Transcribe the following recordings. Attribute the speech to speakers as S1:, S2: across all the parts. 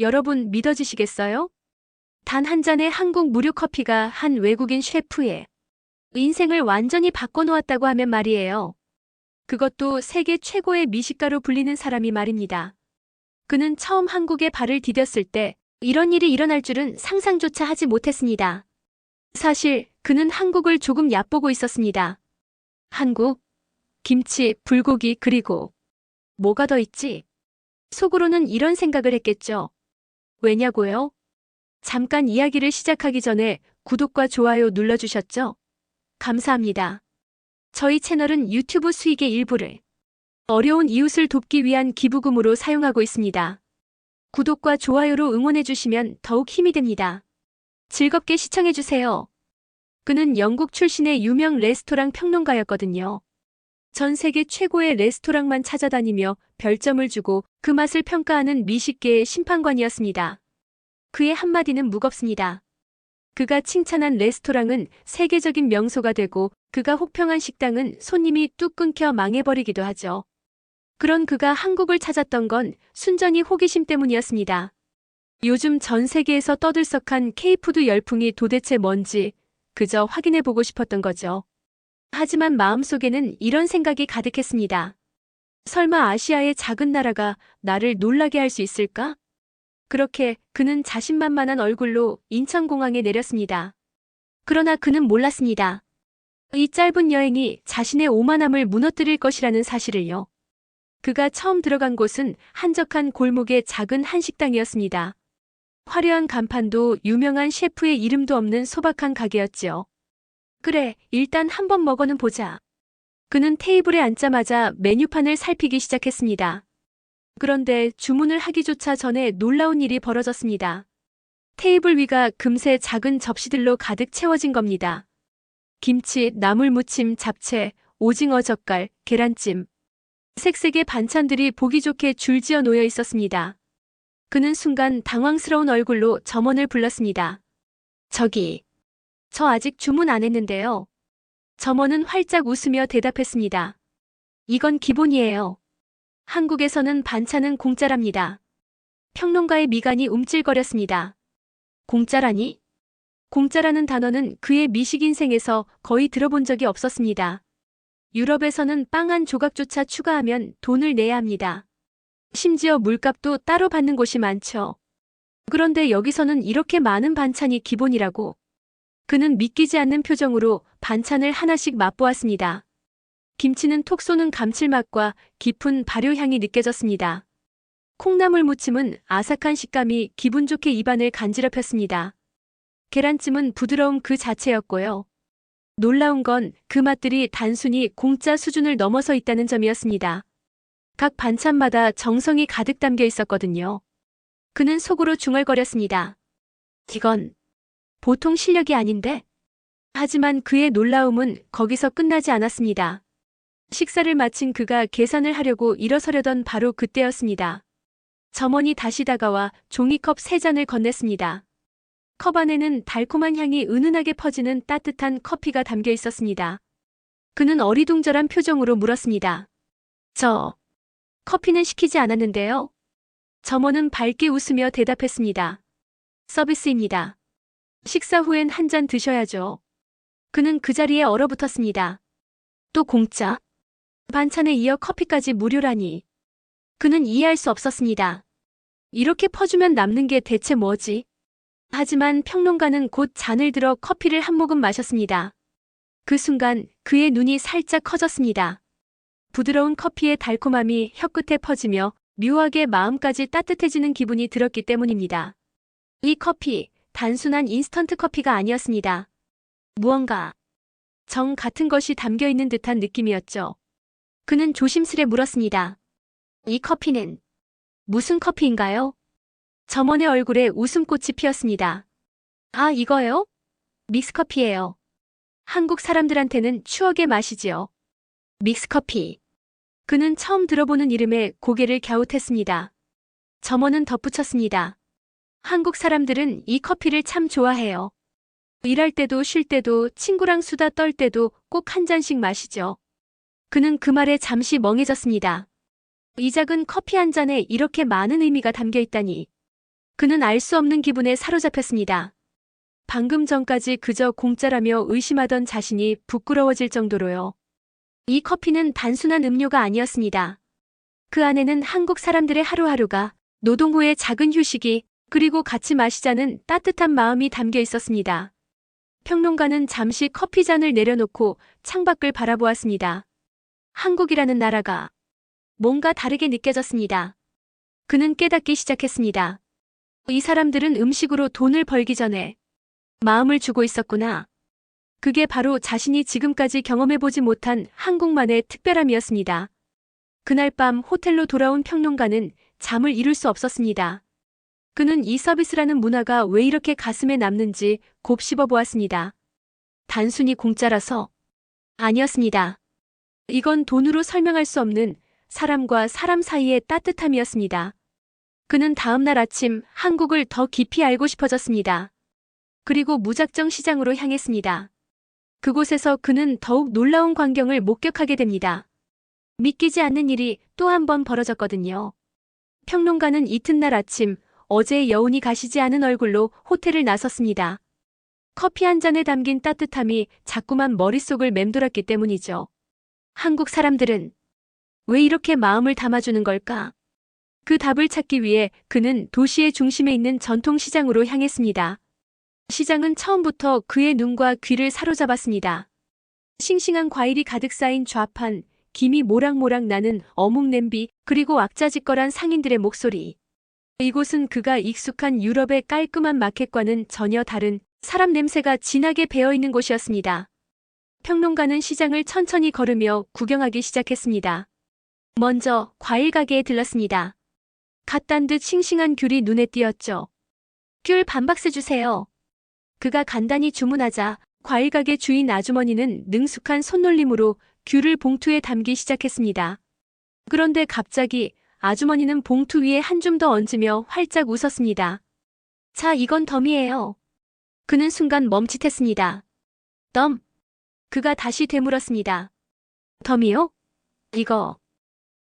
S1: 여러분 믿어지시겠어요? 단 한 잔의 한국 무료 커피가 한 외국인 셰프의 인생을 완전히 바꿔놓았다고 하면 말이에요. 그것도 세계 최고의 미식가로 불리는 사람이 말입니다. 그는 처음 한국에 발을 디뎠을 때 이런 일이 일어날 줄은 상상조차 하지 못했습니다. 사실 그는 한국을 조금 얕보고 있었습니다. 한국, 김치, 불고기, 그리고 뭐가 더 있지? 속으로는 이런 생각을 했겠죠. 왜냐고요? 잠깐 이야기를 시작하기 전에 구독과 좋아요 눌러주셨죠? 감사합니다. 저희 채널은 유튜브 수익의 일부를 어려운 이웃을 돕기 위한 기부금으로 사용하고 있습니다. 구독과 좋아요로 응원해주시면 더욱 힘이 됩니다. 즐겁게 시청해주세요. 그는 영국 출신의 유명 레스토랑 평론가였거든요. 전 세계 최고의 레스토랑만 찾아다니며 별점을 주고 그 맛을 평가하는 미식계의 심판관이었습니다. 그의 한마디는 무겁습니다. 그가 칭찬한 레스토랑은 세계적인 명소가 되고 그가 혹평한 식당은 손님이 뚝 끊겨 망해버리기도 하죠. 그런 그가 한국을 찾았던 건 순전히 호기심 때문이었습니다. 요즘 전 세계에서 떠들썩한 K푸드 열풍이 도대체 뭔지 그저 확인해보고 싶었던 거죠. 하지만 마음속에는 이런 생각이 가득했습니다. 설마 아시아의 작은 나라가 나를 놀라게 할 수 있을까? 그렇게 그는 자신만만한 얼굴로 인천공항에 내렸습니다. 그러나 그는 몰랐습니다. 이 짧은 여행이 자신의 오만함을 무너뜨릴 것이라는 사실을요. 그가 처음 들어간 곳은 한적한 골목의 작은 한식당이었습니다. 화려한 간판도 유명한 셰프의 이름도 없는 소박한 가게였지요. 그래, 일단 한번 먹어는 보자. 그는 테이블에 앉자마자 메뉴판을 살피기 시작했습니다. 그런데 주문을 하기조차 전에 놀라운 일이 벌어졌습니다. 테이블 위가 금세 작은 접시들로 가득 채워진 겁니다. 김치, 나물무침, 잡채, 오징어 젓갈, 계란찜. 색색의 반찬들이 보기 좋게 줄지어 놓여 있었습니다. 그는 순간 당황스러운 얼굴로 점원을 불렀습니다. 저기, 저 아직 주문 안 했는데요. 점원은 활짝 웃으며 대답했습니다. 이건 기본이에요. 한국에서는 반찬은 공짜랍니다. 평론가의 미간이 움찔거렸습니다. 공짜라니? 공짜라는 단어는 그의 미식 인생에서 거의 들어본 적이 없었습니다. 유럽에서는 빵 한 조각조차 추가하면 돈을 내야 합니다. 심지어 물값도 따로 받는 곳이 많죠. 그런데 여기서는 이렇게 많은 반찬이 기본이라고. 그는 믿기지 않는 표정으로 반찬을 하나씩 맛보았습니다. 김치는 톡 쏘는 감칠맛과 깊은 발효향이 느껴졌습니다. 콩나물 무침은 아삭한 식감이 기분 좋게 입안을 간지럽혔습니다. 계란찜은 부드러움 그 자체였고요. 놀라운 건 그 맛들이 단순히 공짜 수준을 넘어서 있다는 점이었습니다. 각 반찬마다 정성이 가득 담겨 있었거든요. 그는 속으로 중얼거렸습니다. 이건 보통 실력이 아닌데? 하지만 그의 놀라움은 거기서 끝나지 않았습니다. 식사를 마친 그가 계산을 하려고 일어서려던 바로 그때였습니다. 점원이 다시 다가와 종이컵 3잔을 건넸습니다. 컵 안에는 달콤한 향이 은은하게 퍼지는 따뜻한 커피가 담겨 있었습니다. 그는 어리둥절한 표정으로 물었습니다. 저, 커피는 시키지 않았는데요. 점원은 밝게 웃으며 대답했습니다. 서비스입니다. 식사 후엔 한 잔 드셔야죠. 그는 그 자리에 얼어붙었습니다. 또 공짜? 반찬에 이어 커피까지 무료라니. 그는 이해할 수 없었습니다. 이렇게 퍼주면 남는 게 대체 뭐지? 하지만 평론가는 곧 잔을 들어 커피를 한 모금 마셨습니다. 그 순간 그의 눈이 살짝 커졌습니다. 부드러운 커피의 달콤함이 혀끝에 퍼지며 묘하게 마음까지 따뜻해지는 기분이 들었기 때문입니다. 이 커피, 단순한 인스턴트 커피가 아니었습니다. 무언가 정 같은 것이 담겨 있는 듯한 느낌이었죠. 그는 조심스레 물었습니다. 이 커피는 무슨 커피인가요? 점원의 얼굴에 웃음꽃이 피었습니다. 아, 이거요? 믹스커피예요. 한국 사람들한테는 추억의 맛이지요. 믹스커피. 그는 처음 들어보는 이름에 고개를 갸웃했습니다. 점원은 덧붙였습니다. 한국 사람들은 이 커피를 참 좋아해요. 일할 때도 쉴 때도 친구랑 수다 떨 때도 꼭 한 잔씩 마시죠. 그는 그 말에 잠시 멍해졌습니다. 이 작은 커피 한 잔에 이렇게 많은 의미가 담겨 있다니. 그는 알 수 없는 기분에 사로잡혔습니다. 방금 전까지 그저 공짜라며 의심하던 자신이 부끄러워질 정도로요. 이 커피는 단순한 음료가 아니었습니다. 그 안에는 한국 사람들의 하루하루가, 노동 후의 작은 휴식이, 그리고 같이 마시자는 따뜻한 마음이 담겨 있었습니다. 평론가는 잠시 커피잔을 내려놓고 창밖을 바라보았습니다. 한국이라는 나라가 뭔가 다르게 느껴졌습니다. 그는 깨닫기 시작했습니다. 이 사람들은 음식으로 돈을 벌기 전에 마음을 주고 있었구나. 그게 바로 자신이 지금까지 경험해보지 못한 한국만의 특별함이었습니다. 그날 밤 호텔로 돌아온 평론가는 잠을 이룰 수 없었습니다. 그는 이 서비스라는 문화가 왜 이렇게 가슴에 남는지 곱씹어 보았습니다. 단순히 공짜라서 아니었습니다. 이건 돈으로 설명할 수 없는 사람과 사람 사이의 따뜻함이었습니다. 그는 다음날 아침 한국을 더 깊이 알고 싶어졌습니다. 그리고 무작정 시장으로 향했습니다. 그곳에서 그는 더욱 놀라운 광경을 목격하게 됩니다. 믿기지 않는 일이 또 한 번 벌어졌거든요. 평론가는 이튿날 아침 어제의 여운이 가시지 않은 얼굴로 호텔을 나섰습니다. 커피 한 잔에 담긴 따뜻함이 자꾸만 머릿속을 맴돌았기 때문이죠. 한국 사람들은 왜 이렇게 마음을 담아주는 걸까? 그 답을 찾기 위해 그는 도시의 중심에 있는 전통시장으로 향했습니다. 시장은 처음부터 그의 눈과 귀를 사로잡았습니다. 싱싱한 과일이 가득 쌓인 좌판, 김이 모락모락 나는 어묵 냄비, 그리고 왁자지껄한 상인들의 목소리. 이곳은 그가 익숙한 유럽의 깔끔한 마켓과는 전혀 다른 사람 냄새가 진하게 배어있는 곳이었습니다. 평론가는 시장을 천천히 걸으며 구경하기 시작했습니다. 먼저 과일 가게에 들렀습니다. 갓 딴 듯 싱싱한 귤이 눈에 띄었죠. 귤 반박스 주세요. 그가 간단히 주문하자 과일 가게 주인 아주머니는 능숙한 손놀림으로 귤을 봉투에 담기 시작했습니다. 그런데 갑자기 아주머니는 봉투 위에 한 줌 더 얹으며 활짝 웃었습니다. 자, 이건 덤이에요. 그는 순간 멈칫했습니다. 덤. 그가 다시 되물었습니다. 덤이요? 이거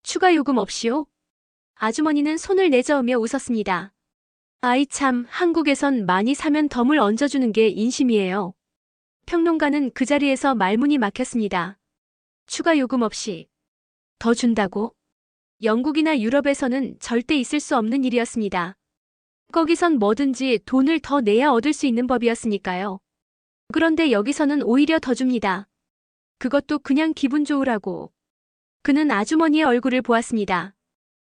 S1: 추가 요금 없이요? 아주머니는 손을 내저으며 웃었습니다. 아이 참, 한국에선 많이 사면 덤을 얹어주는 게 인심이에요. 평론가는 그 자리에서 말문이 막혔습니다. 추가 요금 없이 더 준다고? 영국이나 유럽에서는 절대 있을 수 없는 일이었습니다. 거기선 뭐든지 돈을 더 내야 얻을 수 있는 법이었으니까요. 그런데 여기서는 오히려 더 줍니다. 그것도 그냥 기분 좋으라고. 그는 아주머니의 얼굴을 보았습니다.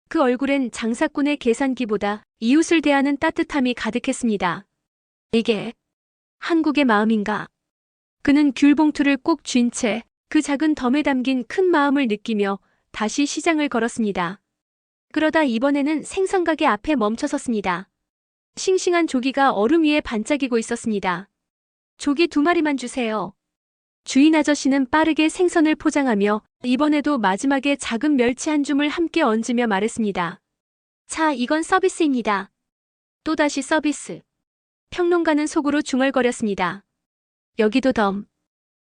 S1: 그 얼굴엔 장사꾼의 계산기보다 이웃을 대하는 따뜻함이 가득했습니다. 이게 한국의 마음인가? 그는 귤봉투를 꼭 쥔 채 그 작은 덤에 담긴 큰 마음을 느끼며 다시 시장을 걸었습니다. 그러다 이번에는 생선가게 앞에 멈춰섰습니다. 싱싱한 조기가 얼음 위에 반짝이고 있었습니다. 조기 2마리만 주세요. 주인 아저씨는 빠르게 생선을 포장하며 이번에도 마지막에 작은 멸치 한 줌을 함께 얹으며 말했습니다. 자, 이건 서비스입니다. 또다시 서비스. 평론가는 속으로 중얼거렸습니다. 여기도 덤,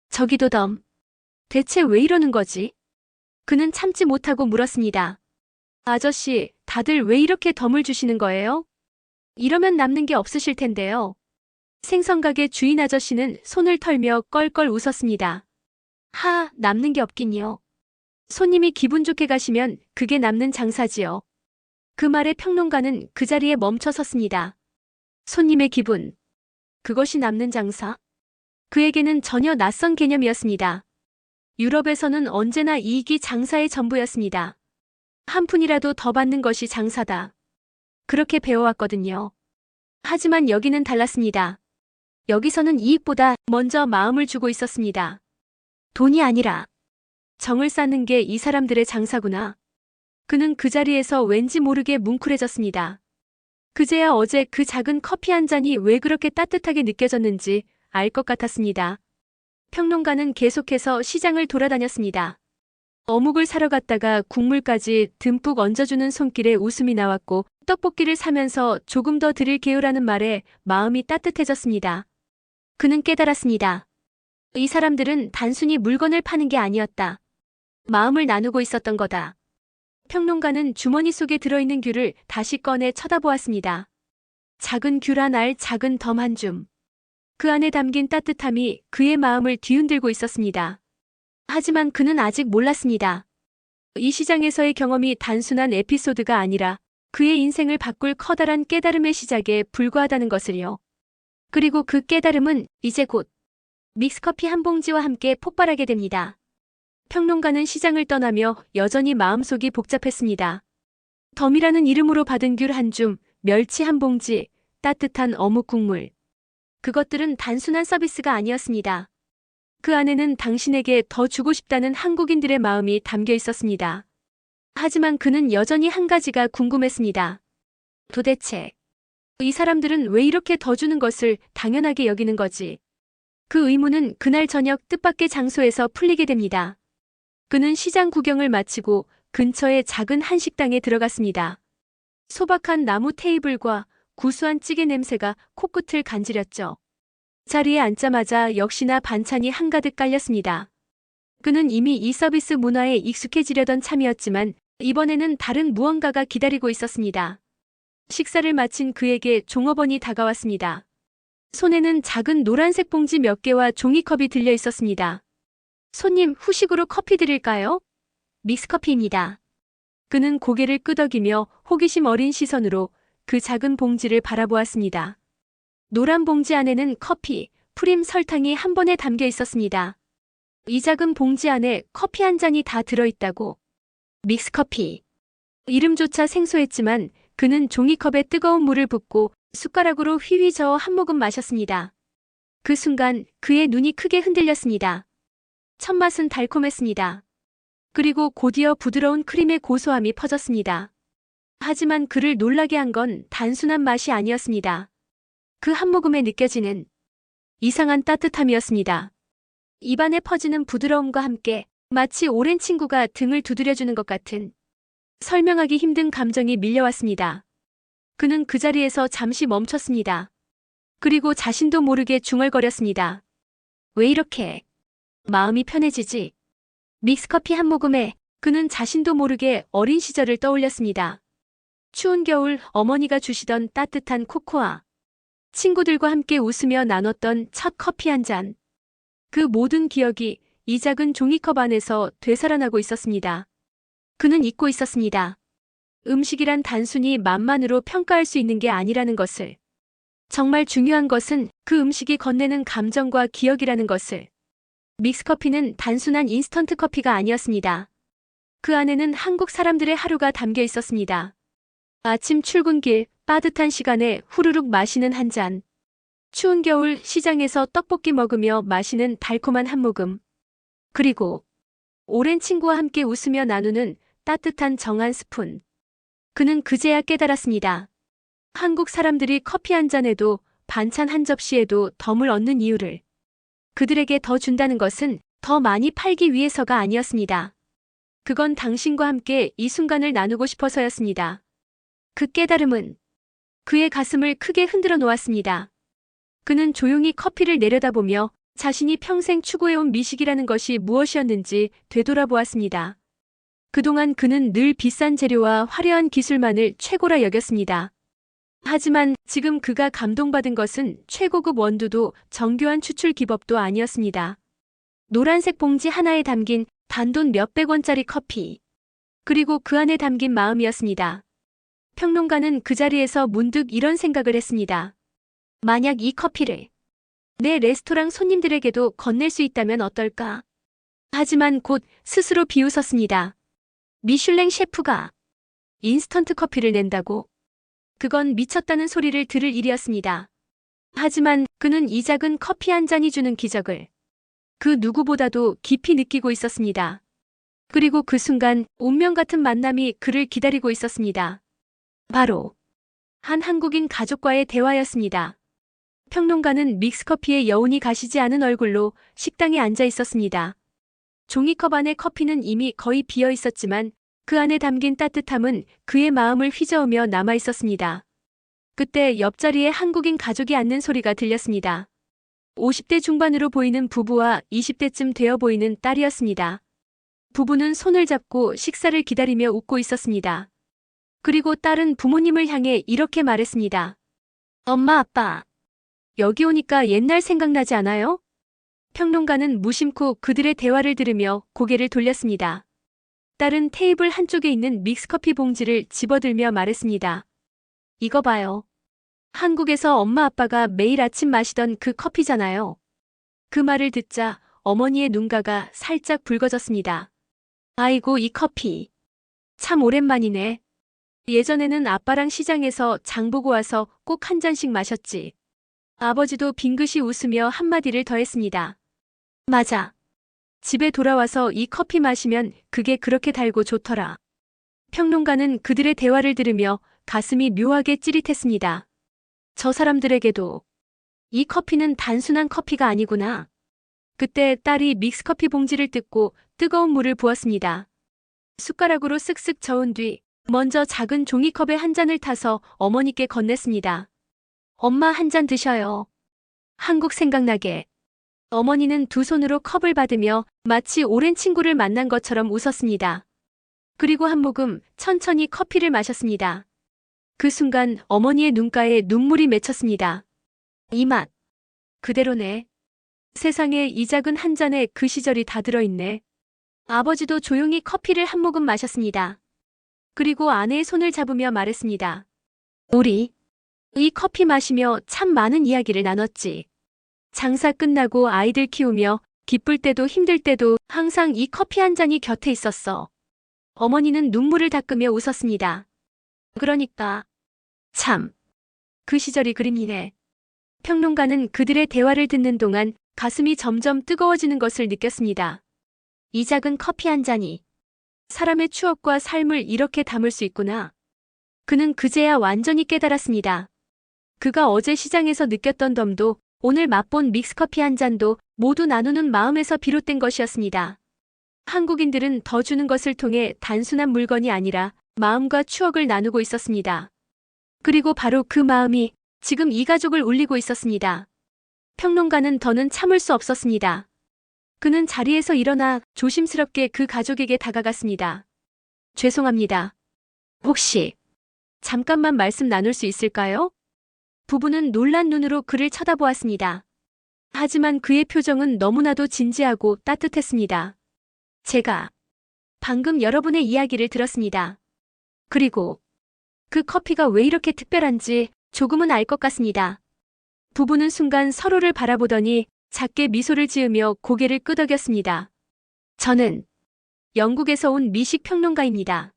S1: 저기도 덤. 대체 왜 이러는 거지? 그는 참지 못하고 물었습니다. 아저씨, 다들 왜 이렇게 덤을 주시는 거예요? 이러면 남는 게 없으실 텐데요. 생선가게 주인 아저씨는 손을 털며 껄껄 웃었습니다. 하, 남는 게 없긴요. 손님이 기분 좋게 가시면 그게 남는 장사지요. 그 말에 평론가는 그 자리에 멈춰 섰습니다. 손님의 기분. 그것이 남는 장사? 그에게는 전혀 낯선 개념이었습니다. 유럽에서는 언제나 이익이 장사의 전부였습니다. 한 푼이라도 더 받는 것이 장사다. 그렇게 배워왔거든요. 하지만 여기는 달랐습니다. 여기서는 이익보다 먼저 마음을 주고 있었습니다. 돈이 아니라 정을 쌓는 게 이 사람들의 장사구나. 그는 그 자리에서 왠지 모르게 뭉클해졌습니다. 그제야 어제 그 작은 커피 한 잔이 왜 그렇게 따뜻하게 느껴졌는지 알 것 같았습니다. 평론가는 계속해서 시장을 돌아다녔습니다. 어묵을 사러 갔다가 국물까지 듬뿍 얹어주는 손길에 웃음이 나왔고 떡볶이를 사면서 조금 더 드릴게요라는 말에 마음이 따뜻해졌습니다. 그는 깨달았습니다. 이 사람들은 단순히 물건을 파는 게 아니었다. 마음을 나누고 있었던 거다. 평론가는 주머니 속에 들어있는 귤을 다시 꺼내 쳐다보았습니다. 작은 귤 한 알, 작은 덤 한 줌. 그 안에 담긴 따뜻함이 그의 마음을 뒤흔들고 있었습니다. 하지만 그는 아직 몰랐습니다. 이 시장에서의 경험이 단순한 에피소드가 아니라 그의 인생을 바꿀 커다란 깨달음의 시작에 불과하다는 것을요. 그리고 그 깨달음은 이제 곧 믹스커피 한 봉지와 함께 폭발하게 됩니다. 평론가는 시장을 떠나며 여전히 마음속이 복잡했습니다. 덤이라는 이름으로 받은 귤 한 줌, 멸치 한 봉지, 따뜻한 어묵 국물. 그것들은 단순한 서비스가 아니었습니다. 그 안에는 당신에게 더 주고 싶다는 한국인들의 마음이 담겨 있었습니다. 하지만 그는 여전히 한 가지가 궁금했습니다. 도대체 이 사람들은 왜 이렇게 더 주는 것을 당연하게 여기는 거지? 그 의문은 그날 저녁 뜻밖의 장소에서 풀리게 됩니다. 그는 시장 구경을 마치고 근처의 작은 한식당에 들어갔습니다. 소박한 나무 테이블과 구수한 찌개 냄새가 코끝을 간지렸죠. 자리에 앉자마자 역시나 반찬이 한가득 깔렸습니다. 그는 이미 이 서비스 문화에 익숙해지려던 참이었지만 이번에는 다른 무언가가 기다리고 있었습니다. 식사를 마친 그에게 종업원이 다가왔습니다. 손에는 작은 노란색 봉지 몇 개와 종이컵이 들려 있었습니다. 손님, 후식으로 커피 드릴까요? 믹스커피입니다. 그는 고개를 끄덕이며 호기심 어린 시선으로 그 작은 봉지를 바라보았습니다. 노란 봉지 안에는 커피, 프림, 설탕이 한 번에 담겨 있었습니다. 이 작은 봉지 안에 커피 한 잔이 다 들어있다고. 믹스커피. 이름조차 생소했지만 그는 종이컵에 뜨거운 물을 붓고 숟가락으로 휘휘 저어 한 모금 마셨습니다. 그 순간 그의 눈이 크게 흔들렸습니다. 첫 맛은 달콤했습니다. 그리고 곧이어 부드러운 크림의 고소함이 퍼졌습니다. 하지만 그를 놀라게 한 건 단순한 맛이 아니었습니다. 그 한 모금에 느껴지는 이상한 따뜻함이었습니다. 입안에 퍼지는 부드러움과 함께 마치 오랜 친구가 등을 두드려주는 것 같은 설명하기 힘든 감정이 밀려왔습니다. 그는 그 자리에서 잠시 멈췄습니다. 그리고 자신도 모르게 중얼거렸습니다. 왜 이렇게 마음이 편해지지? 믹스커피 한 모금에 그는 자신도 모르게 어린 시절을 떠올렸습니다. 추운 겨울 어머니가 주시던 따뜻한 코코아. 친구들과 함께 웃으며 나눴던 첫 커피 한 잔. 그 모든 기억이 이 작은 종이컵 안에서 되살아나고 있었습니다. 그는 잊고 있었습니다. 음식이란 단순히 맛만으로 평가할 수 있는 게 아니라는 것을. 정말 중요한 것은 그 음식이 건네는 감정과 기억이라는 것을. 믹스커피는 단순한 인스턴트 커피가 아니었습니다. 그 안에는 한국 사람들의 하루가 담겨 있었습니다. 아침 출근길, 빠듯한 시간에 후루룩 마시는 한 잔. 추운 겨울 시장에서 떡볶이 먹으며 마시는 달콤한 한 모금. 그리고 오랜 친구와 함께 웃으며 나누는 따뜻한 정 한 스푼. 그는 그제야 깨달았습니다. 한국 사람들이 커피 한 잔에도 반찬 한 접시에도 덤을 얻는 이유를. 그들에게 더 준다는 것은 더 많이 팔기 위해서가 아니었습니다. 그건 당신과 함께 이 순간을 나누고 싶어서였습니다. 그 깨달음은 그의 가슴을 크게 흔들어 놓았습니다. 그는 조용히 커피를 내려다보며 자신이 평생 추구해온 미식이라는 것이 무엇이었는지 되돌아보았습니다. 그동안 그는 늘 비싼 재료와 화려한 기술만을 최고라 여겼습니다. 하지만 지금 그가 감동받은 것은 최고급 원두도 정교한 추출 기법도 아니었습니다. 노란색 봉지 하나에 담긴 단돈 몇백 원짜리 커피. 그리고 그 안에 담긴 마음이었습니다. 평론가는 그 자리에서 문득 이런 생각을 했습니다. 만약 이 커피를 내 레스토랑 손님들에게도 건넬 수 있다면 어떨까? 하지만 곧 스스로 비웃었습니다. 미슐랭 셰프가 인스턴트 커피를 낸다고? 그건 미쳤다는 소리를 들을 일이었습니다. 하지만 그는 이 작은 커피 한 잔이 주는 기적을 그 누구보다도 깊이 느끼고 있었습니다. 그리고 그 순간 운명 같은 만남이 그를 기다리고 있었습니다. 바로 한 한국인 가족과의 대화였습니다. 평론가는 믹스커피의 여운이 가시지 않은 얼굴로 식당에 앉아 있었습니다. 종이컵 안의 커피는 이미 거의 비어 있었지만 그 안에 담긴 따뜻함은 그의 마음을 휘저으며 남아 있었습니다. 그때 옆자리에 한국인 가족이 앉는 소리가 들렸습니다. 50대 중반으로 보이는 부부와 20대쯤 되어 보이는 딸이었습니다. 부부는 손을 잡고 식사를 기다리며 웃고 있었습니다. 그리고 딸은 부모님을 향해 이렇게 말했습니다. 엄마, 아빠. 여기 오니까 옛날 생각나지 않아요? 평론가는 무심코 그들의 대화를 들으며 고개를 돌렸습니다. 딸은 테이블 한쪽에 있는 믹스커피 봉지를 집어들며 말했습니다. 이거 봐요. 한국에서 엄마 아빠가 매일 아침 마시던 그 커피잖아요. 그 말을 듣자 어머니의 눈가가 살짝 붉어졌습니다. 아이고, 이 커피. 참 오랜만이네. 예전에는 아빠랑 시장에서 장 보고 와서 꼭 한 잔씩 마셨지. 아버지도 빙긋이 웃으며 한마디를 더했습니다. 맞아. 집에 돌아와서 이 커피 마시면 그게 그렇게 달고 좋더라. 평론가는 그들의 대화를 들으며 가슴이 묘하게 찌릿했습니다. 저 사람들에게도 이 커피는 단순한 커피가 아니구나. 그때 딸이 믹스커피 봉지를 뜯고 뜨거운 물을 부었습니다. 숟가락으로 쓱쓱 저은 뒤 먼저 작은 종이컵에 한 잔을 타서 어머니께 건넸습니다. 엄마, 한 잔 드셔요. 한국 생각나게. 어머니는 두 손으로 컵을 받으며 마치 오랜 친구를 만난 것처럼 웃었습니다. 그리고 한 모금 천천히 커피를 마셨습니다. 그 순간 어머니의 눈가에 눈물이 맺혔습니다. 이 맛. 그대로네. 세상에 이 작은 한 잔에 그 시절이 다 들어있네. 아버지도 조용히 커피를 한 모금 마셨습니다. 그리고 아내의 손을 잡으며 말했습니다. 우리 이 커피 마시며 참 많은 이야기를 나눴지. 장사 끝나고 아이들 키우며 기쁠 때도 힘들 때도 항상 이 커피 한 잔이 곁에 있었어. 어머니는 눈물을 닦으며 웃었습니다. 그러니까 참, 그 시절이 그립니네. 평론가는 그들의 대화를 듣는 동안 가슴이 점점 뜨거워지는 것을 느꼈습니다. 이 작은 커피 한 잔이 사람의 추억과 삶을 이렇게 담을 수 있구나. 그는 그제야 완전히 깨달았습니다. 그가 어제 시장에서 느꼈던 덤도 오늘 맛본 믹스커피 한 잔도 모두 나누는 마음에서 비롯된 것이었습니다. 한국인들은 더 주는 것을 통해 단순한 물건이 아니라 마음과 추억을 나누고 있었습니다. 그리고 바로 그 마음이 지금 이 가족을 울리고 있었습니다. 평론가는 더는 참을 수 없었습니다. 그는 자리에서 일어나 조심스럽게 그 가족에게 다가갔습니다. 죄송합니다. 혹시 잠깐만 말씀 나눌 수 있을까요? 부부는 놀란 눈으로 그를 쳐다보았습니다. 하지만 그의 표정은 너무나도 진지하고 따뜻했습니다. 제가 방금 여러분의 이야기를 들었습니다. 그리고 그 커피가 왜 이렇게 특별한지 조금은 알 것 같습니다. 부부는 순간 서로를 바라보더니 작게 미소를 지으며 고개를 끄덕였습니다. 저는 영국에서 온 미식 평론가입니다.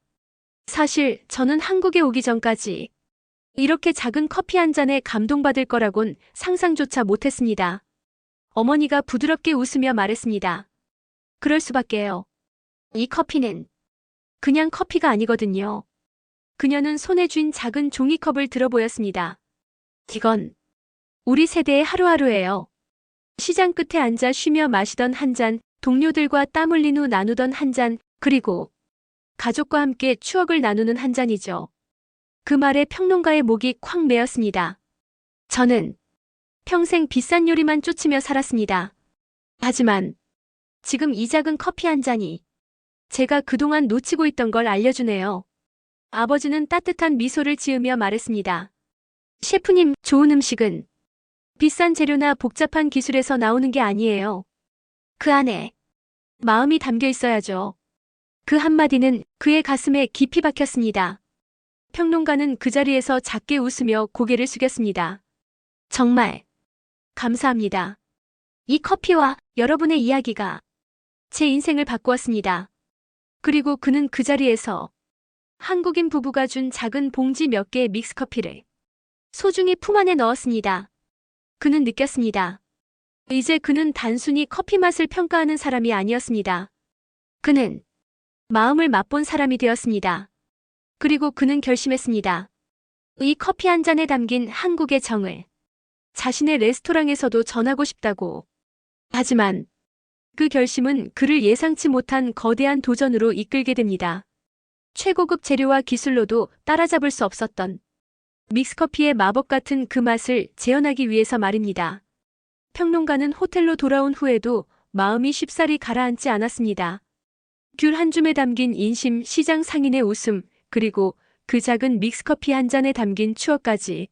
S1: 사실 저는 한국에 오기 전까지 이렇게 작은 커피 한 잔에 감동받을 거라곤 상상조차 못했습니다. 어머니가 부드럽게 웃으며 말했습니다. 그럴 수밖에요. 이 커피는 그냥 커피가 아니거든요. 그녀는 손에 쥔 작은 종이컵을 들어 보였습니다. 이건 우리 세대의 하루하루예요. 시장 끝에 앉아 쉬며 마시던 한 잔, 동료들과 땀 흘린 후 나누던 한 잔, 그리고 가족과 함께 추억을 나누는 한 잔이죠. 그 말에 평론가의 목이 콱 메었습니다. 저는 평생 비싼 요리만 쫓으며 살았습니다. 하지만 지금 이 작은 커피 한 잔이 제가 그동안 놓치고 있던 걸 알려주네요. 아버지는 따뜻한 미소를 지으며 말했습니다. 셰프님, 좋은 음식은 비싼 재료나 복잡한 기술에서 나오는 게 아니에요. 그 안에 마음이 담겨 있어야죠. 그 한마디는 그의 가슴에 깊이 박혔습니다. 평론가는 그 자리에서 작게 웃으며 고개를 숙였습니다. 정말 감사합니다. 이 커피와 여러분의 이야기가 제 인생을 바꾸었습니다. 그리고 그는 그 자리에서 한국인 부부가 준 작은 봉지 몇 개의 믹스커피를 소중히 품 안에 넣었습니다. 그는 느꼈습니다. 이제 그는 단순히 커피 맛을 평가하는 사람이 아니었습니다. 그는 마음을 맛본 사람이 되었습니다. 그리고 그는 결심했습니다. 이 커피 한 잔에 담긴 한국의 정을 자신의 레스토랑에서도 전하고 싶다고. 하지만 그 결심은 그를 예상치 못한 거대한 도전으로 이끌게 됩니다. 최고급 재료와 기술로도 따라잡을 수 없었던 믹스커피의 마법 같은 그 맛을 재현하기 위해서 말입니다. 평론가는 호텔로 돌아온 후에도 마음이 쉽사리 가라앉지 않았습니다. 귤 한 줌에 담긴 인심, 시장 상인의 웃음, 그리고 그 작은 믹스커피 한 잔에 담긴 추억까지.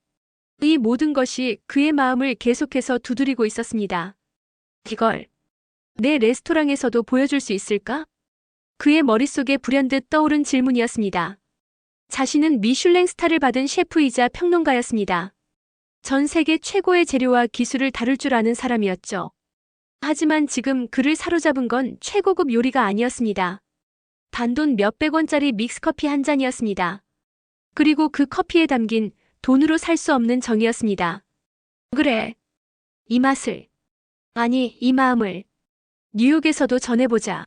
S1: 이 모든 것이 그의 마음을 계속해서 두드리고 있었습니다. 이걸 내 레스토랑에서도 보여줄 수 있을까? 그의 머릿속에 불현듯 떠오른 질문이었습니다. 자신은 미슐랭 스타를 받은 셰프이자 평론가였습니다. 전 세계 최고의 재료와 기술을 다룰 줄 아는 사람이었죠. 하지만 지금 그를 사로잡은 건 최고급 요리가 아니었습니다. 단돈 몇백 원짜리 믹스커피 한 잔이었습니다. 그리고 그 커피에 담긴 돈으로 살 수 없는 정이었습니다. 그래. 이 맛을. 아니, 이 마음을. 뉴욕에서도 전해보자.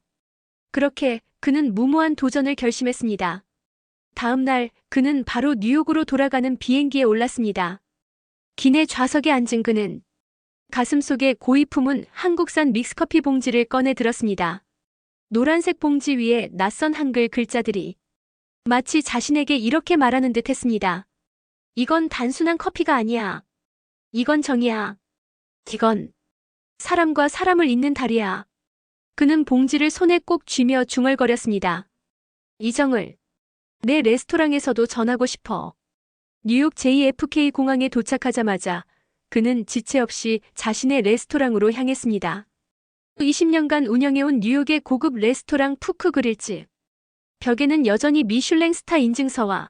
S1: 그렇게 그는 무모한 도전을 결심했습니다. 다음 날 그는 바로 뉴욕으로 돌아가는 비행기에 올랐습니다. 기내 좌석에 앉은 그는 가슴속에 고이 품은 한국산 믹스커피 봉지를 꺼내 들었습니다. 노란색 봉지 위에 낯선 한글 글자들이 마치 자신에게 이렇게 말하는 듯 했습니다. 이건 단순한 커피가 아니야. 이건 정이야. 이건 사람과 사람을 잇는 다리야. 그는 봉지를 손에 꼭 쥐며 중얼거렸습니다. 이 정을 내 레스토랑에서도 전하고 싶어. 뉴욕 JFK 공항에 도착하자마자 그는 지체 없이 자신의 레스토랑으로 향했습니다. 20년간 운영해온 뉴욕의 고급 레스토랑 푸크 그릴집. 벽에는 여전히 미슐랭 스타 인증서와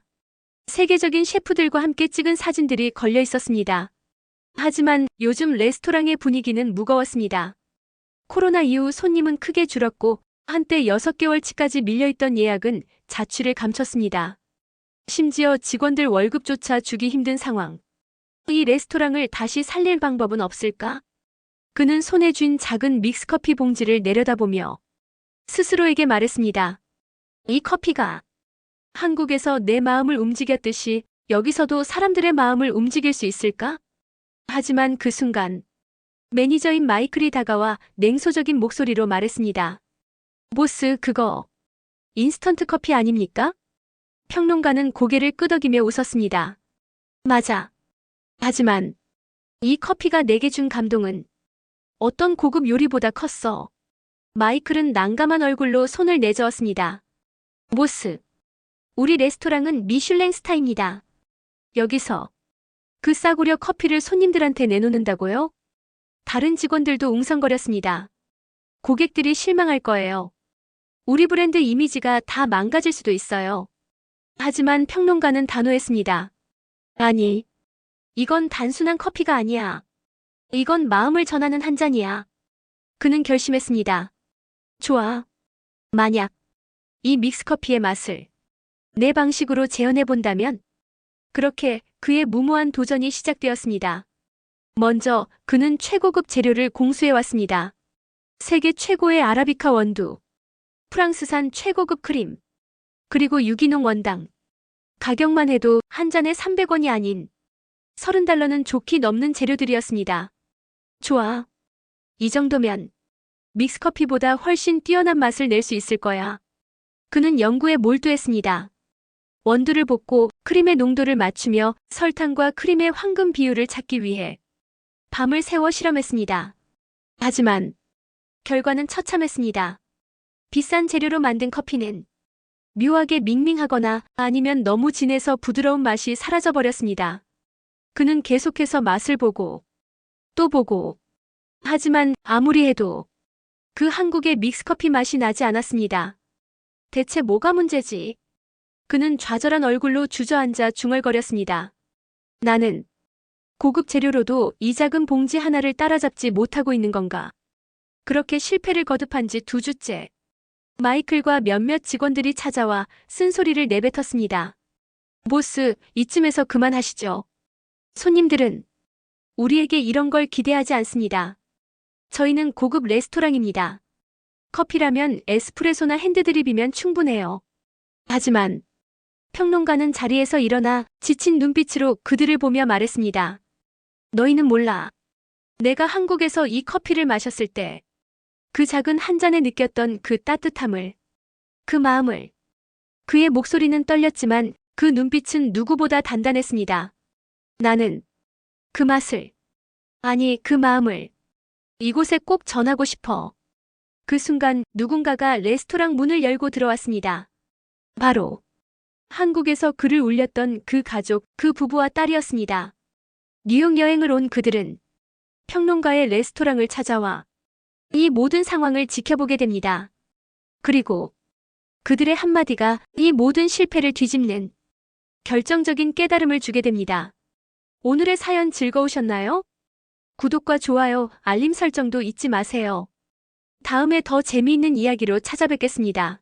S1: 세계적인 셰프들과 함께 찍은 사진들이 걸려 있었습니다. 하지만 요즘 레스토랑의 분위기는 무거웠습니다. 코로나 이후 손님은 크게 줄었고 한때 6개월치까지 밀려있던 예약은 자취를 감췄습니다. 심지어 직원들 월급조차 주기 힘든 상황. 이 레스토랑을 다시 살릴 방법은 없을까? 그는 손에 쥔 작은 믹스커피 봉지를 내려다보며 스스로에게 말했습니다. 이 커피가 한국에서 내 마음을 움직였듯이 여기서도 사람들의 마음을 움직일 수 있을까? 하지만 그 순간 매니저인 마이클이 다가와 냉소적인 목소리로 말했습니다. 보스, 그거 인스턴트 커피 아닙니까? 평론가는 고개를 끄덕이며 웃었습니다. 맞아. 하지만 이 커피가 내게 준 감동은 어떤 고급 요리보다 컸어. 마이클은 난감한 얼굴로 손을 내저었습니다. 보스, 우리 레스토랑은 미슐랭 스타입니다. 여기서 그 싸구려 커피를 손님들한테 내놓는다고요? 다른 직원들도 웅성거렸습니다. 고객들이 실망할 거예요. 우리 브랜드 이미지가 다 망가질 수도 있어요. 하지만 평론가는 단호했습니다. 아니, 이건 단순한 커피가 아니야. 이건 마음을 전하는 한 잔이야. 그는 결심했습니다. 좋아. 만약 이 믹스커피의 맛을 내 방식으로 재현해본다면? 그렇게 그의 무모한 도전이 시작되었습니다. 먼저 그는 최고급 재료를 공수해왔습니다. 세계 최고의 아라비카 원두, 프랑스산 최고급 크림, 그리고 유기농 원당. 가격만 해도 한 잔에 300원이 아닌 $30는 좋게 넘는 재료들이었습니다. 좋아. 이 정도면 믹스커피보다 훨씬 뛰어난 맛을 낼 수 있을 거야. 그는 연구에 몰두했습니다. 원두를 볶고 크림의 농도를 맞추며 설탕과 크림의 황금 비율을 찾기 위해 밤을 새워 실험했습니다. 하지만 결과는 처참했습니다. 비싼 재료로 만든 커피는 묘하게 밍밍하거나 아니면 너무 진해서 부드러운 맛이 사라져버렸습니다. 그는 계속해서 맛을 보고 또 보고 하지만 아무리 해도 그 한국의 믹스커피 맛이 나지 않았습니다. 대체 뭐가 문제지? 그는 좌절한 얼굴로 주저앉아 중얼거렸습니다. 나는 고급 재료로도 이 작은 봉지 하나를 따라잡지 못하고 있는 건가? 그렇게 실패를 거듭한 지 2주째. 마이클과 몇몇 직원들이 찾아와 쓴소리를 내뱉었습니다. 보스, 이쯤에서 그만하시죠. 손님들은 우리에게 이런 걸 기대하지 않습니다. 저희는 고급 레스토랑입니다. 커피라면 에스프레소나 핸드드립이면 충분해요. 하지만 평론가는 자리에서 일어나 지친 눈빛으로 그들을 보며 말했습니다. 너희는 몰라. 내가 한국에서 이 커피를 마셨을 때 그 작은 한 잔에 느꼈던 그 따뜻함을, 그 마음을. 그의 목소리는 떨렸지만 그 눈빛은 누구보다 단단했습니다. 나는 그 맛을, 아니 그 마음을 이곳에 꼭 전하고 싶어. 그 순간 누군가가 레스토랑 문을 열고 들어왔습니다. 바로 한국에서 그를 울렸던 그 가족, 그 부부와 딸이었습니다. 뉴욕 여행을 온 그들은 평론가의 레스토랑을 찾아와 이 모든 상황을 지켜보게 됩니다. 그리고 그들의 한마디가 이 모든 실패를 뒤집는 결정적인 깨달음을 주게 됩니다. 오늘의 사연 즐거우셨나요? 구독과 좋아요, 알림 설정도 잊지 마세요. 다음에 더 재미있는 이야기로 찾아뵙겠습니다.